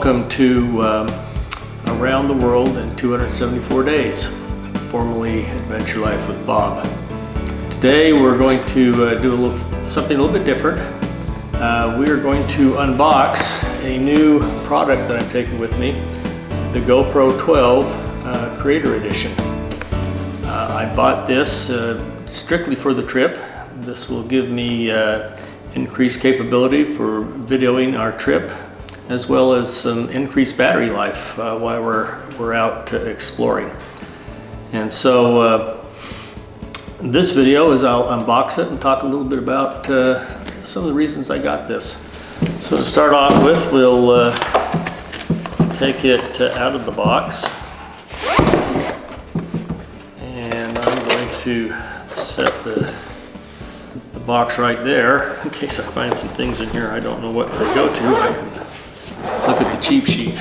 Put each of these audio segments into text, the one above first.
welcome to Around the World in 274 Days, formerly Adventure Life with Bob. Today we're going to do something a little bit different. We are going to unbox a new product that I'm taking with me, the GoPro 12 Creator Edition. I bought this strictly for the trip. This will give me increased capability for videoing our trip, as well as some increased battery life while we're out exploring. And so this video is I'll unbox it and talk a little bit about some of the reasons I got this. So to start off with, we'll take it out of the box, and I'm going to set the box right there in case I find some things in here I don't know what they go to. I can look at the cheat sheet.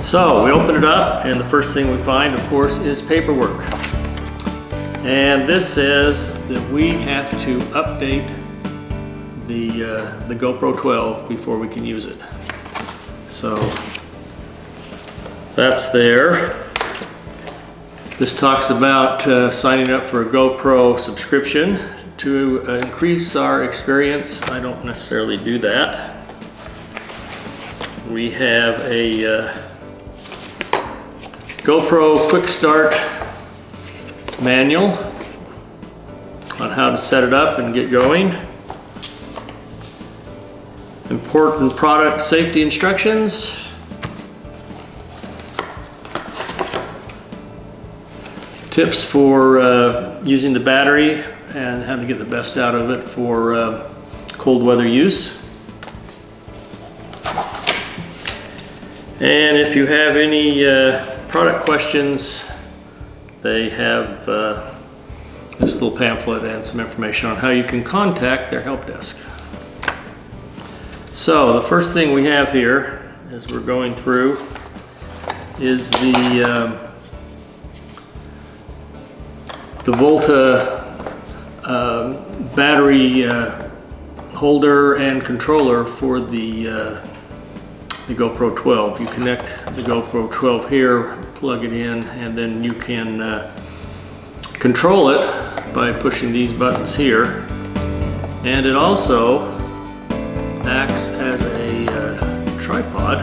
So we open it up, and the first thing we find, of course, is paperwork. And this says that we have to update the GoPro 12 before we can use it. So that's there. This talks about signing up for a GoPro subscription to increase our experience. I don't necessarily do that. We have a GoPro Quick Start manual on how to set it up and get going. Important product safety instructions. Tips for using the battery and how to get the best out of it for cold weather use. And if you have any product questions, they have this little pamphlet and some information on how you can contact their help desk. So the first thing we have here, as we're going through, is the Volta battery holder and controller for the GoPro 12. You connect the GoPro 12 here, plug it in, and then you can control it by pushing these buttons here. And it also acts as a tripod,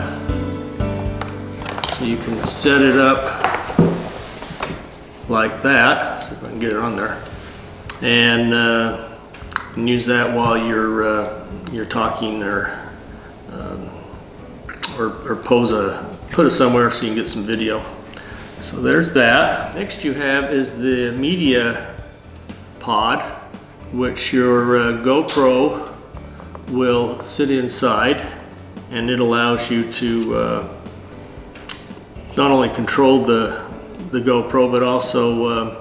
so you can set it up like that. See if I can get it on there, and use that while you're talking, or put it somewhere so you can get some video. So there's that. Next you have is the media pod, which your GoPro will sit inside, and it allows you to not only control the GoPro, but also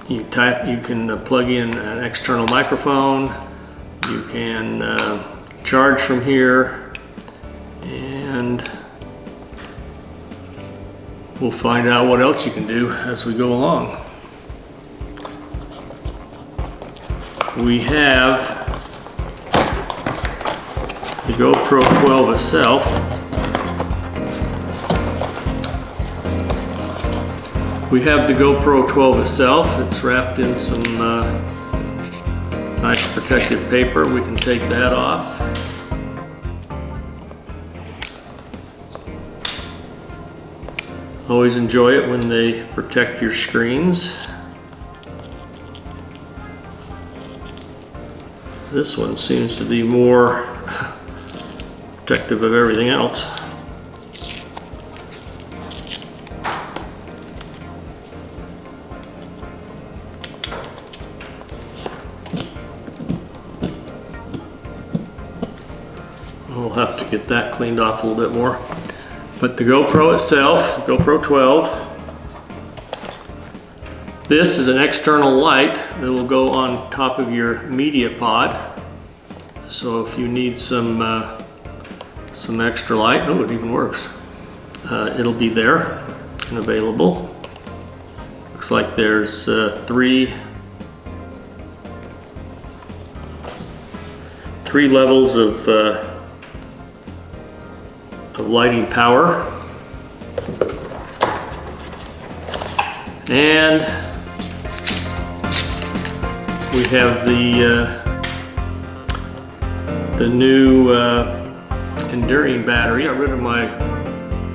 you can plug in an external microphone. You can charge from here, and we'll find out what else you can do as we go along. We have the GoPro 12 itself. We have the GoPro 12 itself. It's wrapped in some nice protective paper. We can take that off. Always enjoy it when they protect your screens. This one seems to be more protective of everything else. We'll have to get that cleaned off a little bit more. But the GoPro itself, the GoPro 12, this is an external light that will go on top of your media pod. So if you need some extra light, oh, it even works. It'll be there and available. Looks like there's three lighting power. And we have the new enduring battery. I rid of my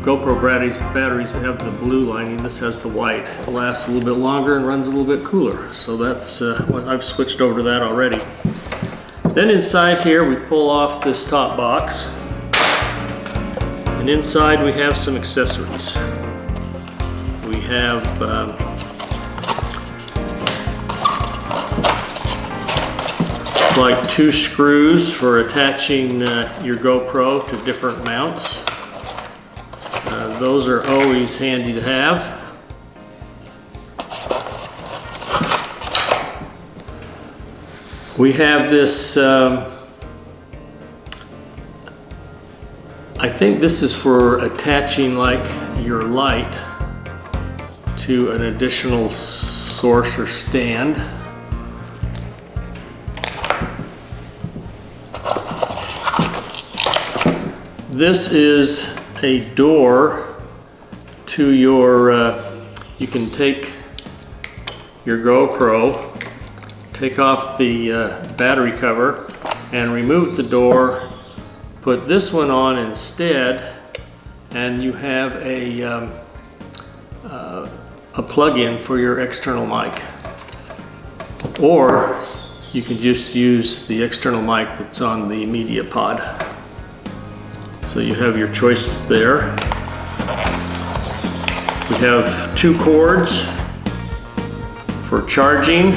GoPro batteries that have the blue lining. This has the white. It lasts a little bit longer and runs a little bit cooler. So that's I've switched over to that already. Then inside here we pull off this top box, and inside we have some accessories. We have it's like 2 screws for attaching your GoPro to different mounts. Those are always handy to have. We have this, I think this is for attaching like your light to an additional source or stand. This is a door to your, you can take your GoPro, take off the battery cover and remove the door, put this one on instead, and you have a plug-in for your external mic. Or you can just use the external mic that's on the media pod. So you have your choices there. We have 2 cords for charging.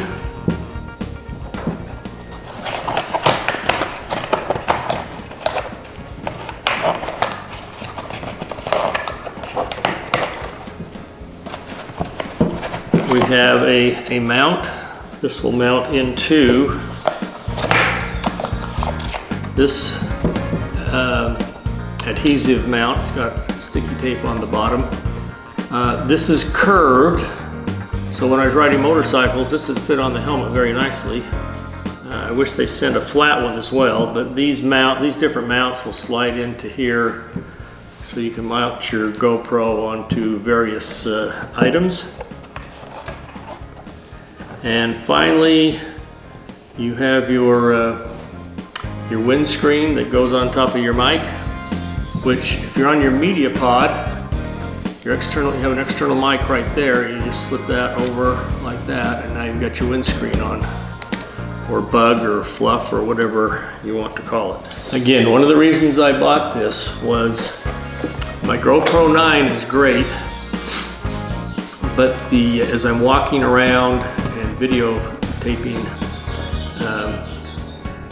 We have a mount. This will mount into this adhesive mount. It's got sticky tape on the bottom. This is curved, so when I was riding motorcycles, this would fit on the helmet very nicely. I wish they sent a flat one as well, but these different mounts will slide into here, so you can mount your GoPro onto various items. And finally, you have your windscreen that goes on top of your mic, which if you're on your media pod, you have an external mic right there. You just slip that over like that, and now you've got your windscreen on, or bug or fluff or whatever you want to call it. Again, one of the reasons I bought this was my GoPro 9 is great, but as I'm walking around and videotaping,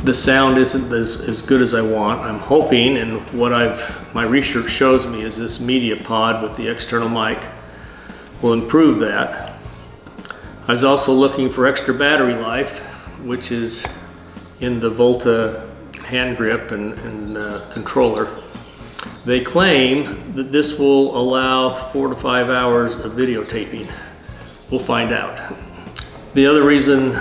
the sound isn't as good as I want. I'm hoping, and what my research shows me, is this media pod with the external mic will improve that. I was also looking for extra battery life, which is in the Volta hand grip and controller. They claim that this will allow 4 to 5 hours of videotaping. We'll find out. The other reason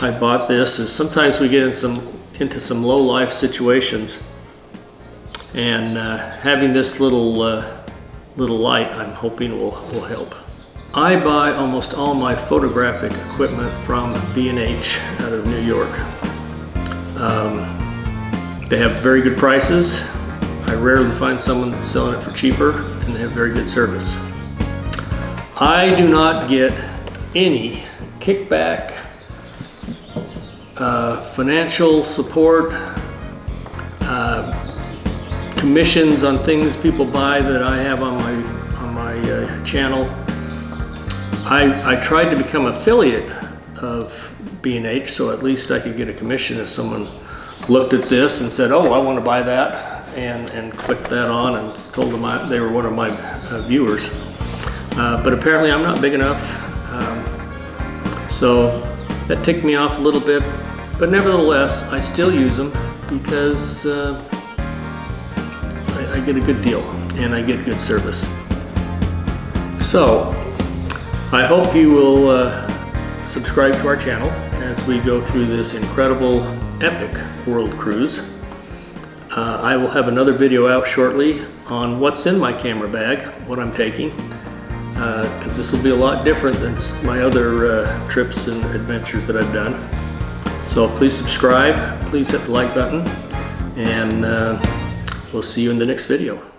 I bought this is sometimes we get into some low life situations, and having this little light, I'm hoping will help. I buy almost all my photographic equipment from B&H out of New York. They have very good prices. I rarely find someone that's selling it for cheaper, and they have very good service. I do not get any kickback, financial support, commissions on things people buy that I have on my channel. I tried to become affiliate of B&H, so at least I could get a commission if someone looked at this and said, "Oh, I want to buy that," and clicked that on and told them they were one of my viewers. But apparently I'm not big enough, so that ticked me off a little bit. But nevertheless, I still use them because I get a good deal and I get good service. So I hope you will subscribe to our channel as we go through this incredible, epic world cruise. I will have another video out shortly on what's in my camera bag, what I'm taking, because this will be a lot different than my other trips and adventures that I've done. So please subscribe, please hit the like button, and we'll see you in the next video.